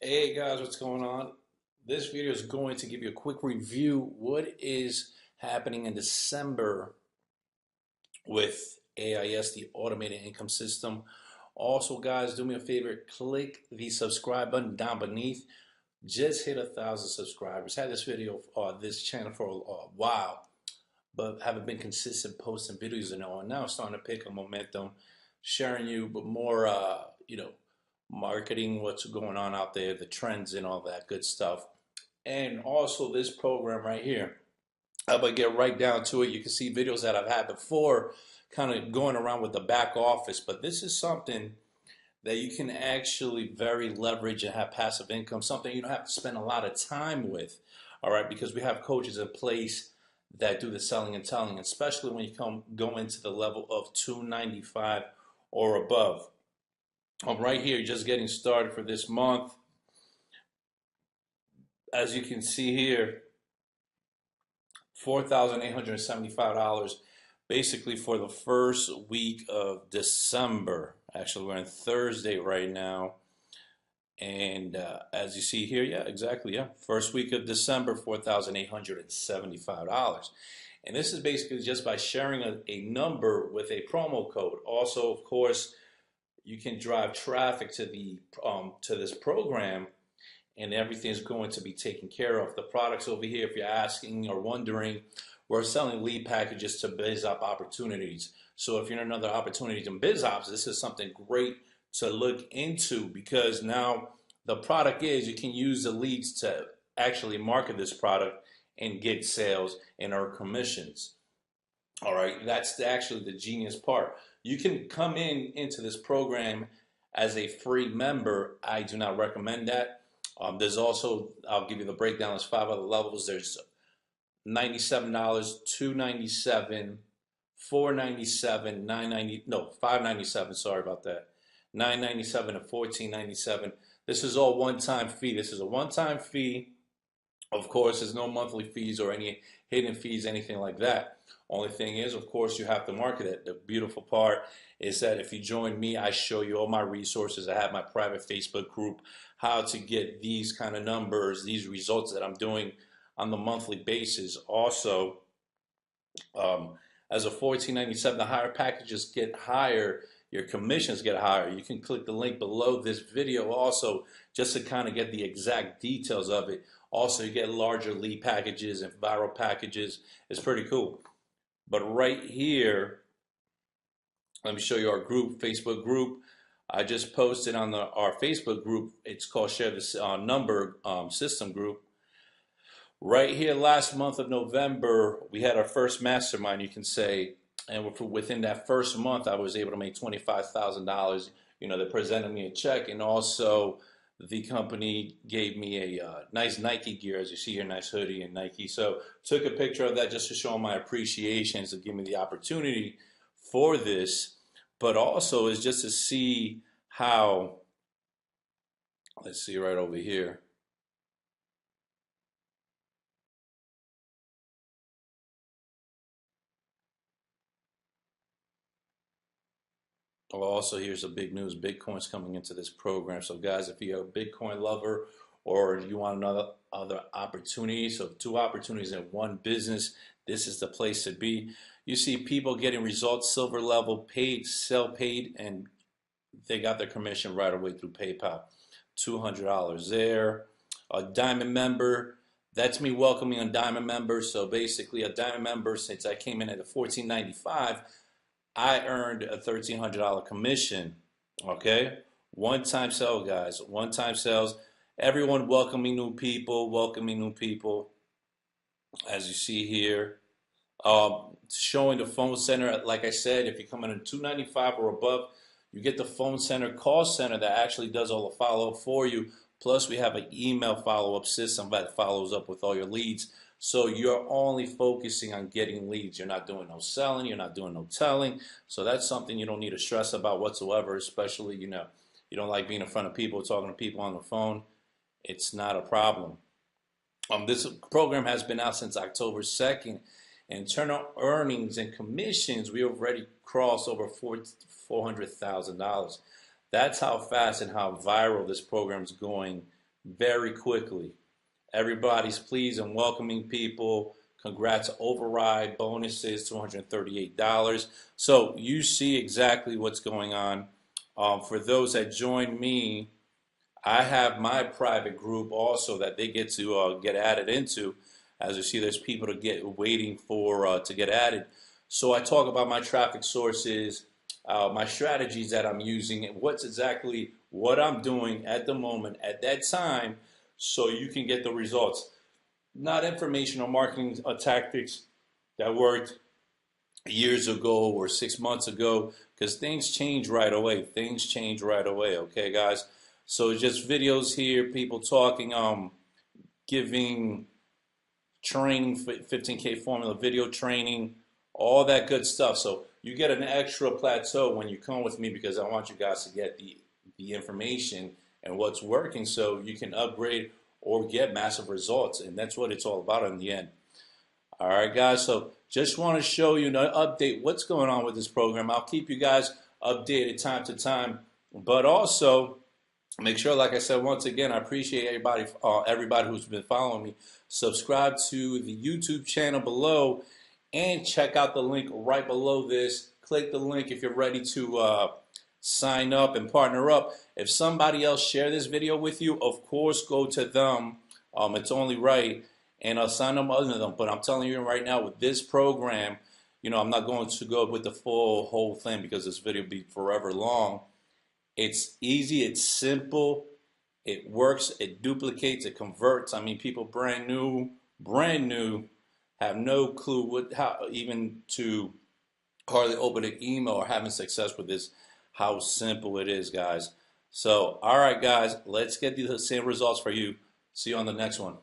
Hey guys, what's going on? This video is going to give you a quick review what is happening in December with AIS, the automated income system. Also, guys, do me a favor, click the subscribe button down beneath. Just hit 1,000 subscribers. Had this video, this channel for a while, but haven't been consistent posting videos and all. Now it's starting to pick up momentum, sharing you, but more, marketing what's going on out there, the trends and all that good stuff. And also this program right here. I'm gonna get right down to it. You can see videos that I've had before, kind of going around with the back office, but this is something that you can actually very leverage and have passive income, something you don't have to spend a lot of time with, all right, because we have coaches in place that do the selling and telling, especially when you go into the level of 295 or above. I'm right here just getting started for this month. As you can see here, $4,875 basically for the first week of December. Actually, we're on Thursday right now. And as you see here, yeah, exactly, yeah. First week of December, $4,875. And this is basically just by sharing a number with a promo code. Also, of course, you can drive traffic to this program, and everything's going to be taken care of. The products over here, if you're asking or wondering, we're selling lead packages to biz op opportunities. So if you're in another opportunities in biz ops, this is something great to look into, because now the product is you can use the leads to actually market this product and get sales and earn commissions. All right, that's actually the genius part. You can come into this program as a free member. I do not recommend that. There's also, I'll give you the breakdown. There's 5 other levels. There's $97, $297, $497, $990, no, $597. Sorry about that. $997 and $1497. This is all one-time fee. This is a one-time fee. Of course, there's no monthly fees or any hidden fees, anything like that. Only thing is, of course, you have to market it. The beautiful part is that if you join me, I show you all my resources. I have my private Facebook group, how to get these kind of numbers, these results that I'm doing on the monthly basis. Also, as a $14.97, the higher packages get higher, your commissions get higher. You can click the link below this video also just to kind of get the exact details of it. Also, you get larger lead packages and viral packages. It's pretty cool. But right here, let me show you our group, Facebook group. I just posted on our Facebook group. It's called Share This Number System Group. Right here, last month of November, we had our first mastermind, you can say. And within that first month, I was able to make $25,000. You know, they presented me a check, and also the company gave me a nice Nike gear, as you see here, nice hoodie and Nike. So took a picture of that just to show them my appreciation, to give me the opportunity for this, but also is just to see how, let's see right over here. Also, here's a big news. Bitcoin's coming into this program. So guys, if you're a Bitcoin lover or you want other opportunities, so 2 opportunities in one business, this is the place to be. You see people getting results, silver level, paid, sell paid, and they got their commission right away through PayPal. $200 there. A diamond member, that's me welcoming a diamond member. So basically a diamond member, since I came in at a $14.95, I earned a $1,300 commission. Okay, one-time sale, guys. One-time sales. Everyone welcoming new people, welcoming new people. As you see here, showing the phone center. Like I said, if you come in at 295 or above, you get the phone center, call center that actually does all the follow-up for you. Plus, we have an email follow-up system that follows up with all your leads. So you're only focusing on getting leads. You're not doing no selling. You're not doing no telling. So that's something you don't need to stress about whatsoever, especially, you don't like being in front of people, talking to people on the phone. It's not a problem. This program has been out since October 2nd. And internal earnings and commissions, we already crossed over $400,000. That's how fast and how viral this program is going very quickly. Everybody's pleased and welcoming people. Congrats, override bonuses, $238. So you see exactly what's going on. For those that join me, I have my private group also that they get to get added into. As you see, there's people to get waiting for to get added. So I talk about my traffic sources, my strategies that I'm using, and what's exactly what I'm doing at the moment at that time, so you can get the results. Not information or marketing tactics that worked years ago or 6 months ago, because things change right away. Things change right away. Okay, guys. So just videos here, people talking, giving training, 15K formula, video training, all that good stuff. So you get an extra plateau when you come with me, because I want you guys to get the information and what's working, so you can upgrade or get massive results. And that's what it's all about in the end. All right, guys. So just want to show you an update what's going on with this program. I'll keep you guys updated time to time, but also make sure, like I said, once again, I appreciate everybody who's been following me. Subscribe to the YouTube channel below and check out the link right below this. Click the link if you're ready to sign up and partner up. If somebody else share this video with you, of course, go to them. It's only right. And I'll sign them under them. But I'm telling you right now, with this program, I'm not going to go with the whole thing, because this video will be forever long. It's easy, it's simple, it works, it duplicates, it converts. I mean, people brand new, have no clue how even to hardly open an email or having success with this, how simple it is, guys. So, all right, guys, let's get the same results for you. See you on the next one.